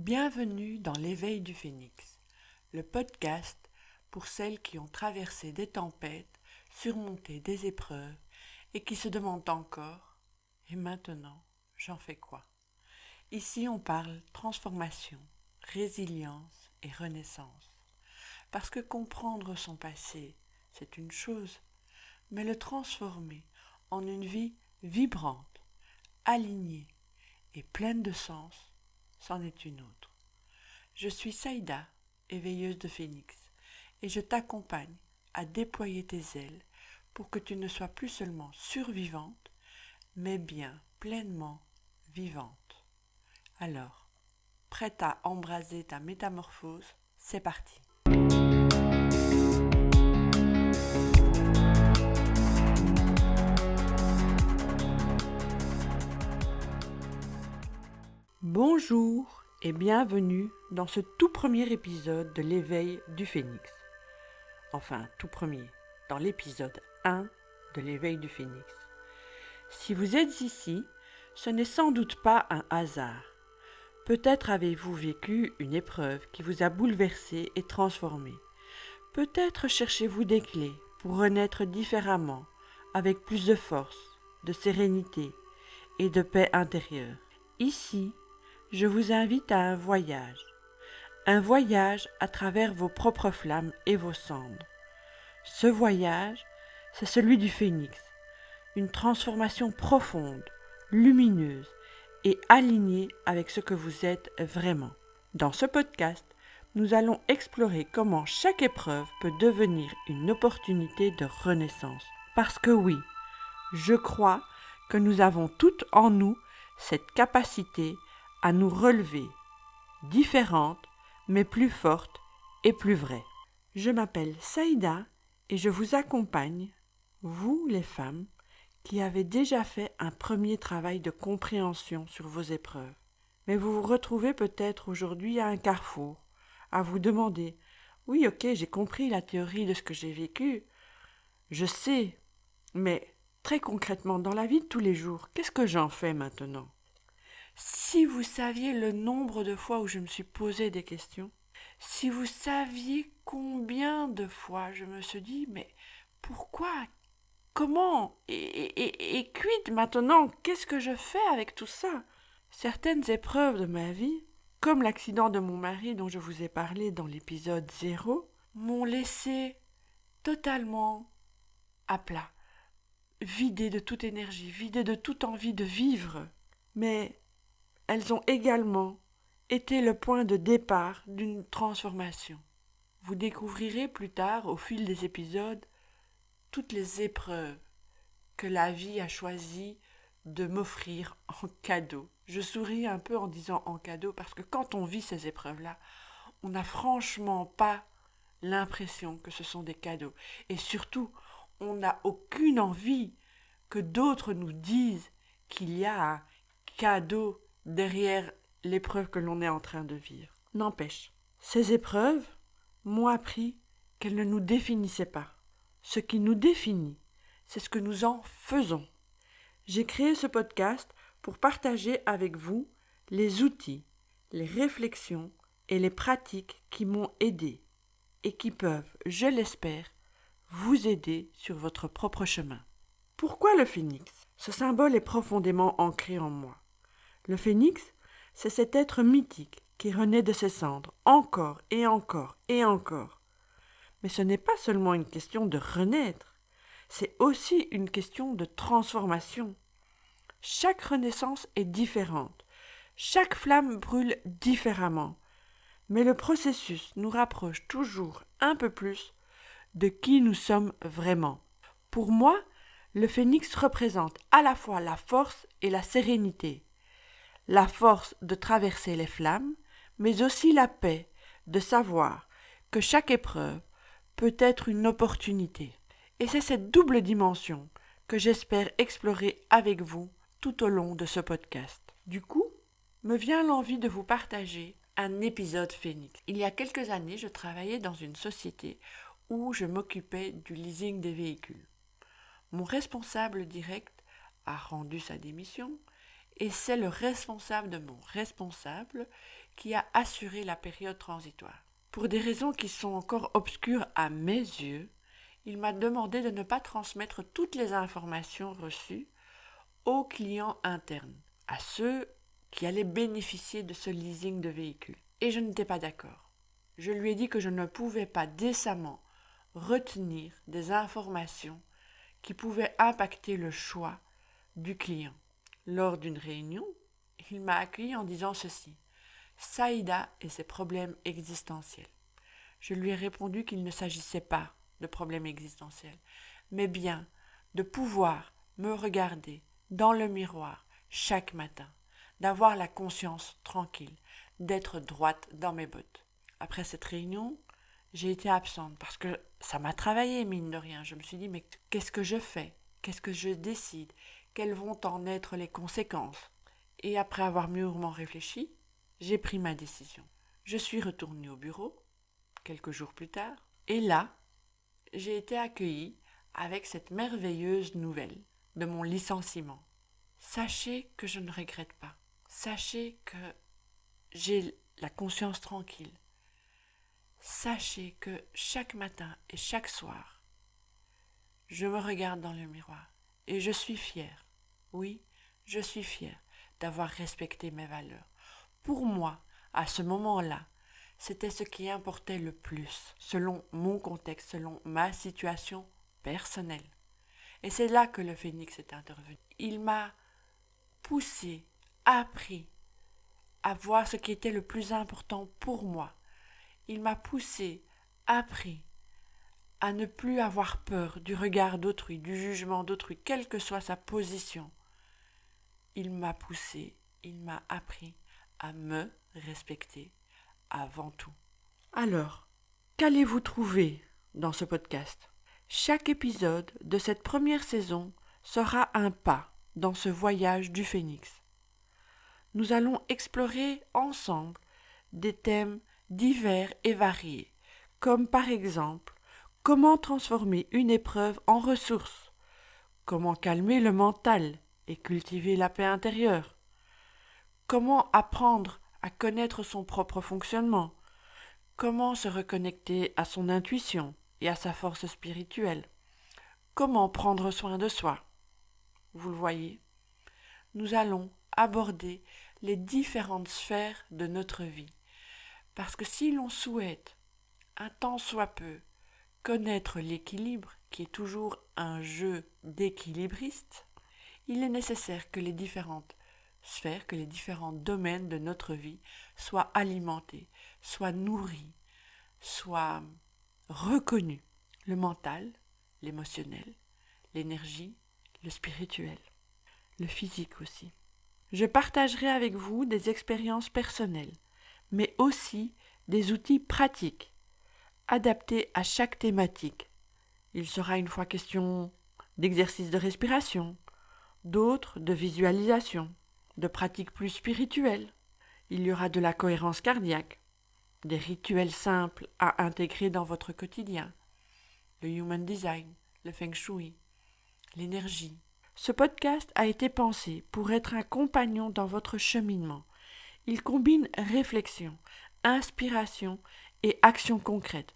Bienvenue dans l'éveil du phénix, le podcast pour celles qui ont traversé des tempêtes, surmonté des épreuves et qui se demandent encore « Et maintenant, j'en fais quoi ?» Ici, on parle transformation, résilience et renaissance. Parce que comprendre son passé, c'est une chose, mais le transformer en une vie vibrante, alignée et pleine de sens, c'en est une autre. Je suis Saïda, éveilleuse de phénix, et je t'accompagne à déployer tes ailes pour que tu ne sois plus seulement survivante, mais bien pleinement vivante. Alors, prête à embraser ta métamorphose, c'est parti. Bonjour et bienvenue dans ce tout premier épisode de l'éveil du phénix. Enfin, tout premier, dans l'épisode 1 de l'éveil du phénix. Si vous êtes ici, ce n'est sans doute pas un hasard. Peut-être avez-vous vécu une épreuve qui vous a bouleversé et transformé. Peut-être cherchez-vous des clés pour renaître différemment, avec plus de force, de sérénité et de paix intérieure. Ici, je vous invite à un voyage à travers vos propres flammes et vos cendres. Ce voyage, c'est celui du phénix, une transformation profonde, lumineuse et alignée avec ce que vous êtes vraiment. Dans ce podcast, nous allons explorer comment chaque épreuve peut devenir une opportunité de renaissance. Parce que oui, je crois que nous avons toutes en nous cette capacité à nous relever, différentes, mais plus fortes et plus vraies. Je m'appelle Saïda et je vous accompagne, vous les femmes, qui avez déjà fait un premier travail de compréhension sur vos épreuves. Mais vous vous retrouvez peut-être aujourd'hui à un carrefour, à vous demander « Oui, ok, j'ai compris la théorie de ce que j'ai vécu, je sais, mais très concrètement, dans la vie de tous les jours, qu'est-ce que j'en fais maintenant ?» Si vous saviez le nombre de fois où je me suis posé des questions, si vous saviez combien de fois je me suis dit « Mais pourquoi ? Comment ? Et quid maintenant ? Qu'est-ce que je fais avec tout ça ?» Certaines épreuves de ma vie, comme l'accident de mon mari dont je vous ai parlé dans l'épisode 0, m'ont laissé totalement à plat, vidé de toute énergie, vidé de toute envie de vivre. Mais elles ont également été le point de départ d'une transformation. Vous découvrirez plus tard, au fil des épisodes, toutes les épreuves que la vie a choisi de m'offrir en cadeau. Je souris un peu en disant en cadeau parce que quand on vit ces épreuves-là, on n'a franchement pas l'impression que ce sont des cadeaux. Et surtout, on n'a aucune envie que d'autres nous disent qu'il y a un cadeau derrière l'épreuve que l'on est en train de vivre. N'empêche, ces épreuves m'ont appris qu'elles ne nous définissaient pas. Ce qui nous définit, c'est ce que nous en faisons. J'ai créé ce podcast pour partager avec vous les outils, les réflexions et les pratiques qui m'ont aidé et qui peuvent, je l'espère, vous aider sur votre propre chemin. Pourquoi le phénix ? Ce symbole est profondément ancré en moi. Le phénix, c'est cet être mythique qui renaît de ses cendres, encore et encore et encore. Mais ce n'est pas seulement une question de renaître, c'est aussi une question de transformation. Chaque renaissance est différente, chaque flamme brûle différemment, mais le processus nous rapproche toujours un peu plus de qui nous sommes vraiment. Pour moi, le phénix représente à la fois la force et la sérénité. La force de traverser les flammes, mais aussi la paix de savoir que chaque épreuve peut être une opportunité. Et c'est cette double dimension que j'espère explorer avec vous tout au long de ce podcast. Du coup, me vient l'envie de vous partager un épisode phénix. Il y a quelques années, je travaillais dans une société où je m'occupais du leasing des véhicules. Mon responsable direct a rendu sa démission et c'est le responsable de mon responsable qui a assuré la période transitoire. Pour des raisons qui sont encore obscures à mes yeux, il m'a demandé de ne pas transmettre toutes les informations reçues aux clients internes, à ceux qui allaient bénéficier de ce leasing de véhicules. Et je n'étais pas d'accord. Je lui ai dit que je ne pouvais pas décemment retenir des informations qui pouvaient impacter le choix du client. Lors d'une réunion, il m'a accueilli en disant ceci: Saïda et ses problèmes existentiels. Je lui ai répondu qu'il ne s'agissait pas de problèmes existentiels, mais bien de pouvoir me regarder dans le miroir chaque matin, d'avoir la conscience tranquille, d'être droite dans mes bottes. Après cette réunion, j'ai été absente parce que ça m'a travaillé, mine de rien. Je me suis dit, mais qu'est-ce que je fais? Qu'est-ce que je décide? Quelles vont en être les conséquences? Et après avoir mûrement réfléchi, j'ai pris ma décision. Je suis retournée au bureau, quelques jours plus tard, et là, j'ai été accueillie avec cette merveilleuse nouvelle de mon licenciement. Sachez que je ne regrette pas. Sachez que j'ai la conscience tranquille. Sachez que chaque matin et chaque soir, je me regarde dans le miroir et je suis fière. Oui, je suis fière d'avoir respecté mes valeurs. Pour moi, à ce moment-là, c'était ce qui importait le plus, selon mon contexte, selon ma situation personnelle. Et c'est là que le phénix est intervenu. Il m'a poussé, appris à voir ce qui était le plus important pour moi. Il m'a poussé, appris à ne plus avoir peur du regard d'autrui, du jugement d'autrui, quelle que soit sa position. Il m'a poussé, il m'a appris à me respecter avant tout. Alors, qu'allez-vous trouver dans ce podcast? Chaque épisode de cette première saison sera un pas dans ce voyage du phénix. Nous allons explorer ensemble des thèmes divers et variés, comme par exemple comment transformer une épreuve en ressource, comment calmer le mental et cultiver la paix intérieure, comment apprendre à connaître son propre fonctionnement, comment se reconnecter à son intuition et à sa force spirituelle, comment prendre soin de soi. Vous le voyez, nous allons aborder les différentes sphères de notre vie. Parce que si l'on souhaite, un tant soit peu, connaître l'équilibre, qui est toujours un jeu d'équilibriste, il est nécessaire que les différentes sphères, que les différents domaines de notre vie soient alimentés, soient nourris, soient reconnus. Le mental, l'émotionnel, l'énergie, le spirituel, le physique aussi. Je partagerai avec vous des expériences personnelles, mais aussi des outils pratiques, adaptés à chaque thématique. Il sera une fois question d'exercices de respiration, d'autres de visualisation, de pratiques plus spirituelles. Il y aura de la cohérence cardiaque, des rituels simples à intégrer dans votre quotidien, le human design, le feng shui, l'énergie. Ce podcast a été pensé pour être un compagnon dans votre cheminement. Il combine réflexion, inspiration et action concrète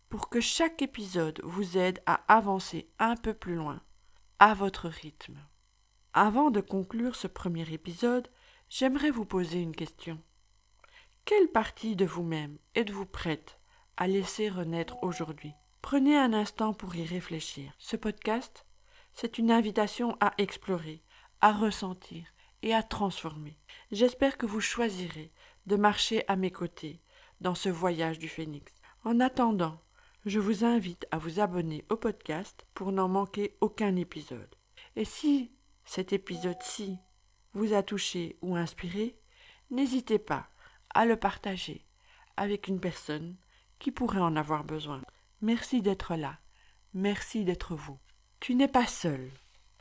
pour que chaque épisode vous aide à avancer un peu plus loin, à votre rythme. Avant de conclure ce premier épisode, j'aimerais vous poser une question. Quelle partie de vous-même êtes-vous prête à laisser renaître aujourd'hui? Prenez un instant pour y réfléchir. Ce podcast, c'est une invitation à explorer, à ressentir et à transformer. J'espère que vous choisirez de marcher à mes côtés dans ce voyage du phénix. En attendant, je vous invite à vous abonner au podcast pour n'en manquer aucun épisode. Et si cet épisode-ci vous a touché ou inspiré, n'hésitez pas à le partager avec une personne qui pourrait en avoir besoin. Merci d'être là. Merci d'être vous. Tu n'es pas seul.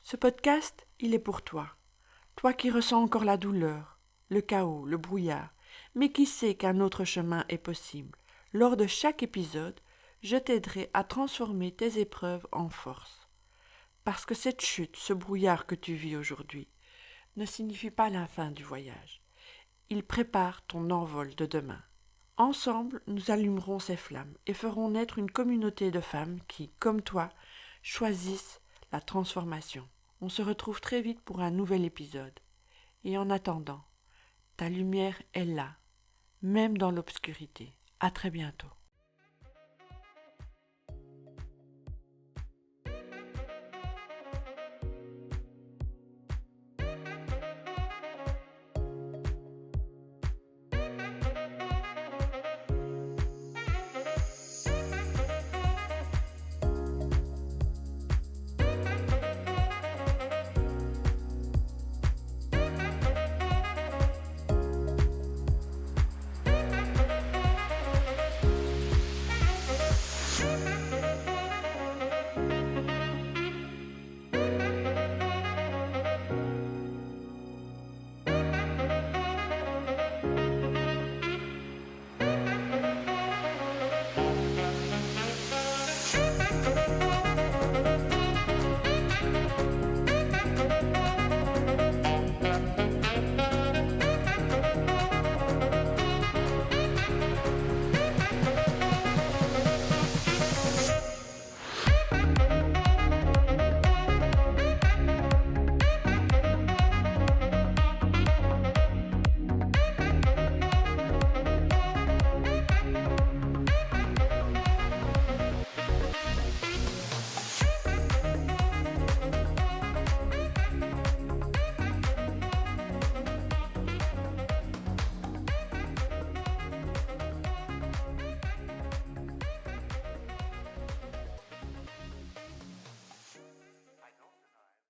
Ce podcast, il est pour toi. Toi qui ressens encore la douleur, le chaos, le brouillard, mais qui sais qu'un autre chemin est possible. Lors de chaque épisode, je t'aiderai à transformer tes épreuves en force. Parce que cette chute, ce brouillard que tu vis aujourd'hui, ne signifie pas la fin du voyage. Il prépare ton envol de demain. Ensemble, nous allumerons ces flammes et ferons naître une communauté de femmes qui, comme toi, choisissent la transformation. On se retrouve très vite pour un nouvel épisode. Et en attendant, ta lumière est là, même dans l'obscurité. À très bientôt.